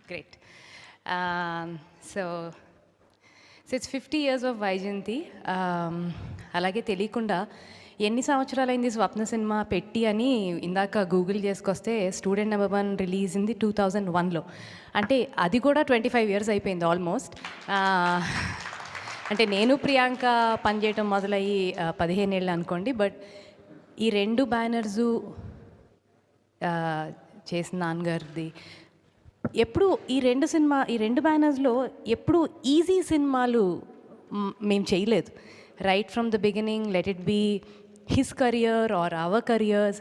Great. So it's 50 years of Vaijayanti. అలాగే తెలియకుండా ఎన్ని సంవత్సరాలైంది స్వప్న సినిమా పెట్టి అని ఇందాక గూగుల్ చేసుకొస్తే స్టూడెంట్ నెంబర్ 1 రిలీజ్ అయింది 2001లో. అంటే అది కూడా 25 ఇయర్స్ అయిపోయింది ఆల్మోస్ట్. అంటే నేను ప్రియాంక పనిచేయటం మొదలయ్యి 15 ఏళ్ళు అనుకోండి. బట్ ఈ రెండు బ్యానర్సు చేసిన నాన్నగారిది ఎప్పుడు ఈ రెండు బ్యానర్స్లో ఎప్పుడు ఈజీ సినిమాలు మేము చేయలేదు. Right from the beginning, let it be his career or our careers,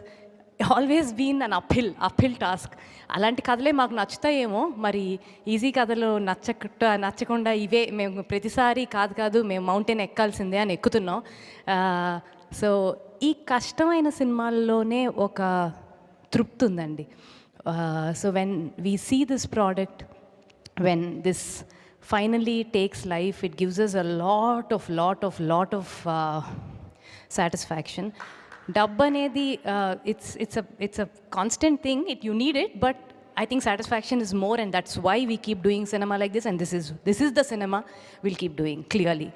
always been an uphill task. అలాంటి కథలే మాకు నచ్చుతాయేమో, మరి ఈజీ కథలు నచ్చకుండా ఇవే మేము ప్రతిసారి కాదు మేము మౌంటైన్ ఎక్కాల్సిందే అని ఎక్కుతున్నాం. సో ఈ కష్టమైన సినిమాల్లోనే ఒక తృప్తి ఉందండి. So when we see this product, when this finally takes life, it gives us a lot of satisfaction. Dub anedi it's a constant thing. You need it, but I think satisfaction is more, and that's why we keep doing cinema like this, and this is the cinema we'll keep doing, clearly.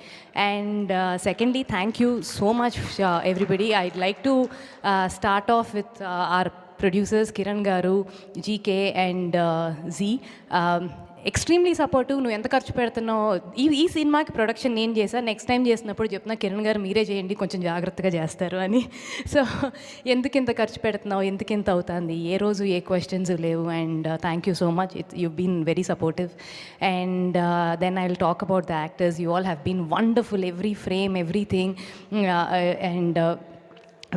And secondly, thank you so much everybody. I'd like to start off with our producers Kiran garu, GK and G. Extremely supportive. నువ్వు ఎంత ఖర్చు పెడుతున్నావు, ఈ సినిమాకి production నేను చేశాను, next time చేసినప్పుడు చెప్తున్నా కిరణ్ గారు మీరే చేయండి, కొంచెం జాగ్రత్తగా చేస్తారు అని. సో ఎందుకు ఇంత ఖర్చు పెడుతున్నావు, ఎందుకు ఇంత అవుతుంది, ఏ రోజు ఏ క్వశ్చన్స్ లేవు. And thank you so much. You been very supportive. And then I will talk about the actors. You all have been wonderful, every frame, everything. And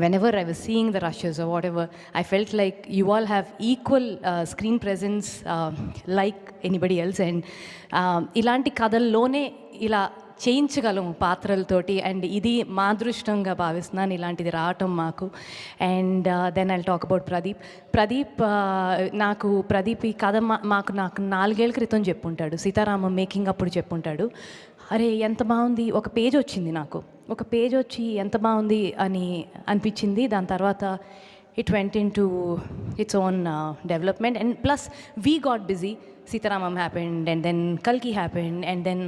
whenever I was seeing the rushes or whatever, I felt like you all have equal screen presence like anybody else. And ఇలాంటి కథల్లోనే ఇలా చేయించగలము పాత్రలతోటి. And ఇది మా అదృష్టంగా భావిస్తున్నాను ఇలాంటిది రావటం మాకు. And then I talk about Pradeep. Pradeep ఈ కథ నాకు 4 ఏళ్ల క్రితం చెప్పుంటాడు, సీతారామం మేకింగ్ అప్పుడు చెప్పుంటాడు. అరే ఎంత బాగుంది, ఒక పేజ్ వచ్చింది నాకు, ఒక పేజ్ వచ్చి ఎంత బాగుంది అని అనిపించింది. దాని తర్వాత it went into its own development. And plus we got busy. Sitaramam happened, and then కల్కి హ్యాపెండ్, అండ్ దెన్